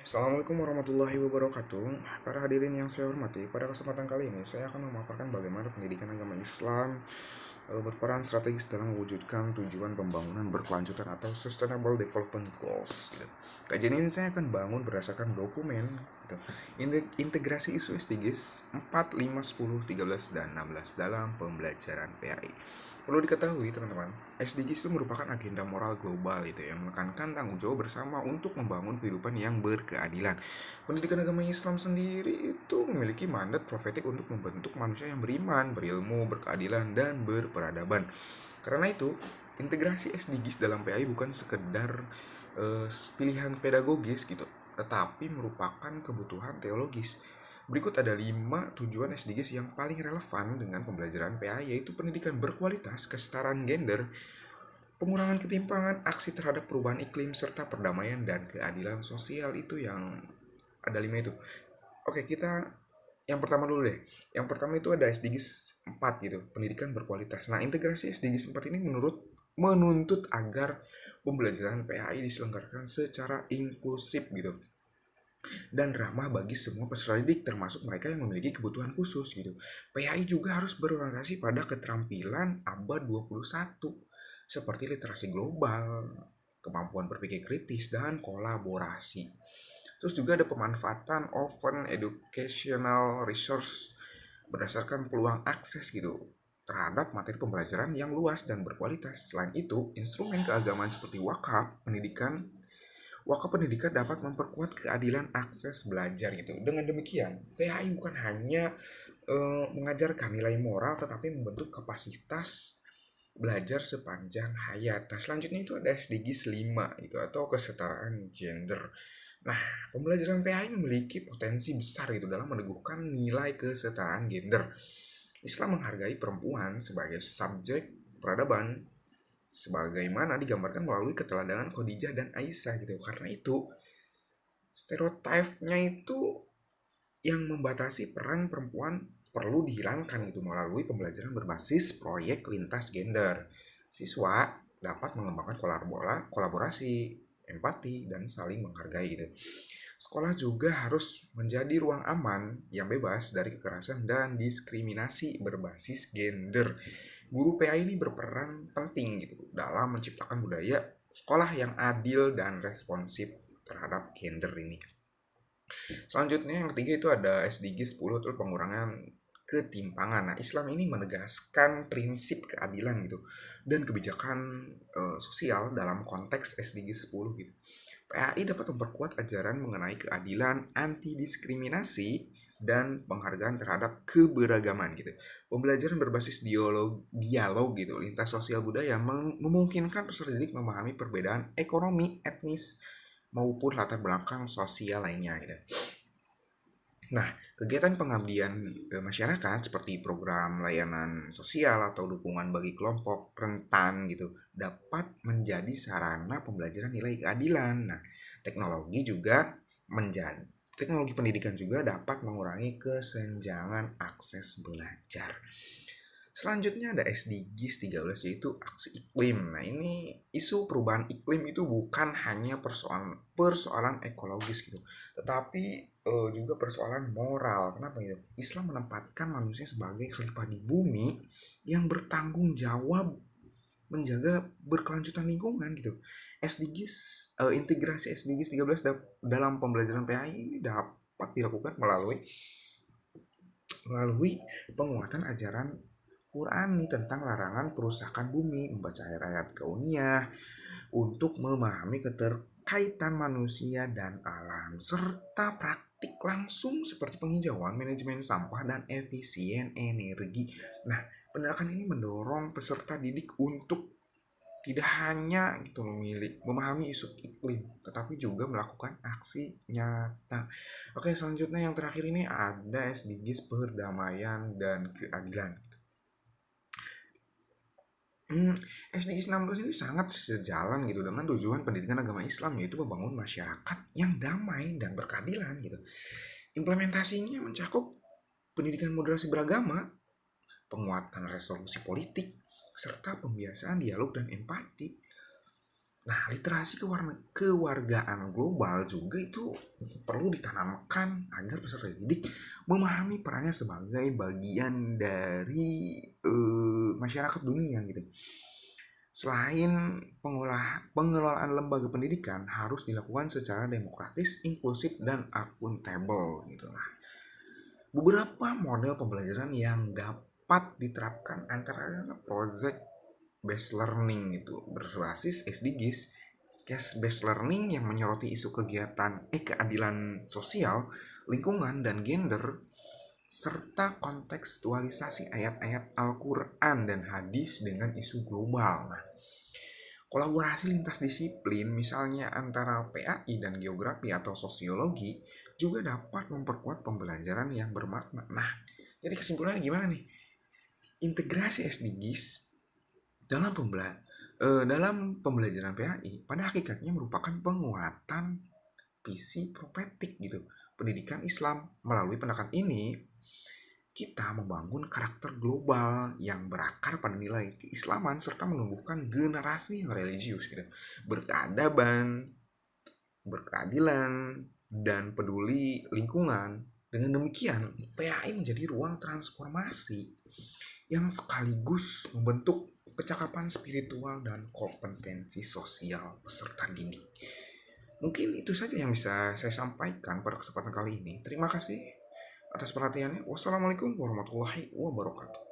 Assalamualaikum warahmatullahi wabarakatuh. Para hadirin yang saya hormati, pada kesempatan kali ini saya akan memaparkan bagaimana pendidikan agama Islam berperan strategis dalam mewujudkan tujuan pembangunan berkelanjutan atau Sustainable Development Goals. Gitu. Kajian ini saya akan bangun berdasarkan dokumen gitu. Integrasi isu SDGs 4, 5, 10, 13, dan 16 dalam pembelajaran PAI. Perlu diketahui teman-teman, SDGs itu merupakan agenda moral global itu yang menekankan tanggung jawab bersama untuk membangun kehidupan yang berkeadilan. Pendidikan agama Islam sendiri itu memiliki mandat profetik untuk membentuk manusia yang beriman, berilmu, berkeadilan, dan berperadaban. Karena itu, integrasi SDGs dalam PAI bukan sekedar pilihan pedagogis gitu, tetapi merupakan kebutuhan teologis. Berikut ada 5 tujuan SDGs yang paling relevan dengan pembelajaran PA, yaitu pendidikan berkualitas, kesetaraan gender, pengurangan ketimpangan, aksi terhadap perubahan iklim, serta perdamaian dan keadilan sosial. Itu yang ada 5 itu. Oke, kita yang pertama dulu deh. Yang pertama itu ada SDGs 4 gitu, pendidikan berkualitas. Nah, integrasi SDGs 4 ini menuntut agar pembelajaran PAI diselenggarakan secara inklusif gitu dan ramah bagi semua peserta didik, termasuk mereka yang memiliki kebutuhan khusus gitu. PAI juga harus berorientasi pada keterampilan abad 21 seperti literasi global, kemampuan berpikir kritis, dan kolaborasi. Terus juga ada pemanfaatan open educational resource berdasarkan peluang akses gitu terhadap materi pembelajaran yang luas dan berkualitas. Selain itu, instrumen keagamaan seperti wakaf pendidikan dapat memperkuat keadilan akses belajar gitu. Dengan demikian, PAI bukan hanya mengajarkan nilai moral tetapi membentuk kapasitas belajar sepanjang hayat. Nah, selanjutnya itu ada SDGs 5 itu atau kesetaraan gender. Nah, pembelajaran PAI memiliki potensi besar gitu dalam meneguhkan nilai kesetaraan gender. Islam menghargai perempuan sebagai subjek peradaban sebagaimana digambarkan melalui keteladanan Khadijah dan Aisyah gitu. Karena itu, stereotipnya itu yang membatasi peran perempuan perlu dihilangkan itu melalui pembelajaran berbasis proyek lintas gender. Siswa dapat mengembangkan kolaborasi, empati, dan saling menghargai gitu. Sekolah juga harus menjadi ruang aman yang bebas dari kekerasan dan diskriminasi berbasis gender. Guru PA ini berperan penting gitu dalam menciptakan budaya sekolah yang adil dan responsif terhadap gender ini. Selanjutnya yang ketiga itu ada SDG 10 itu pengurangan ketimpangan. Nah, Islam ini menegaskan prinsip keadilan gitu dan kebijakan sosial dalam konteks SDG 10 gitu. PAI dapat memperkuat ajaran mengenai keadilan, anti diskriminasi, dan penghargaan terhadap keberagaman gitu. Pembelajaran berbasis dialog gitu, lintas sosial budaya memungkinkan peserta didik memahami perbedaan ekonomi, etnis, maupun latar belakang sosial lainnya gitu. Nah, kegiatan pengabdian masyarakat seperti program layanan sosial atau dukungan bagi kelompok rentan gitu dapat menjadi sarana pembelajaran nilai keadilan. Nah, teknologi juga menjadi teknologi pendidikan juga dapat mengurangi kesenjangan akses belajar. Selanjutnya ada SDGs 13 yaitu aksi iklim. Nah, ini isu perubahan iklim itu bukan hanya persoalan ekologis gitu, tetapi juga persoalan moral. Kenapa gitu? Islam menempatkan manusia sebagai khalifah di bumi yang bertanggung jawab menjaga berkelanjutan lingkungan gitu. SDGs integrasi SDGs 13 dalam pembelajaran PAI ini dapat dilakukan melalui penguatan ajaran Qurani tentang larangan perusakan bumi, membaca ayat-ayat kauniyah untuk memahami keterkaitan manusia dan alam, serta praktik langsung seperti penghijauan, manajemen sampah, dan efisien energi. Nah, pendekatan ini mendorong peserta didik untuk tidak hanya gitu memahami isu iklim, tetapi juga melakukan aksi nyata. Oke, selanjutnya yang terakhir ini ada SDGs perdamaian dan keadilan. SDGs 16 ini sangat sejalan gitu dengan tujuan pendidikan agama Islam, yaitu membangun masyarakat yang damai dan berkeadilan gitu. Implementasinya mencakup pendidikan moderasi beragama, penguatan resolusi politik, serta pembiasaan dialog dan empati. Nah, literasi kewargaan global juga itu perlu ditanamkan agar peserta didik memahami perannya sebagai bagian dari masyarakat dunia gitu. Selain pengelolaan lembaga pendidikan harus dilakukan secara demokratis, inklusif, dan akuntabel gitu. Nah, beberapa model pembelajaran yang dapat diterapkan antara project based learning itu berbasis SDGs, case based learning yang menyoroti isu keadilan sosial, lingkungan, dan gender, serta kontekstualisasi ayat-ayat Al-Quran dan hadis dengan isu global. Nah, kolaborasi lintas disiplin, misalnya antara PAI dan geografi atau sosiologi, juga dapat memperkuat pembelajaran yang bermakna. Nah, jadi kesimpulannya gimana nih? Integrasi SDGs dalam pembelajaran PAI pada hakikatnya merupakan penguatan visi profetik gitu pendidikan Islam. Melalui pendekatan ini kita membangun karakter global yang berakar pada nilai keislaman serta menumbuhkan generasi yang religius gitu, berkeadaban, berkeadilan, dan peduli lingkungan. Dengan demikian, PAI menjadi ruang transformasi yang sekaligus membentuk kecakapan spiritual dan kompetensi sosial peserta didik. Mungkin itu saja yang bisa saya sampaikan pada kesempatan kali ini. Terima kasih atas perhatiannya. Wassalamualaikum warahmatullahi wabarakatuh.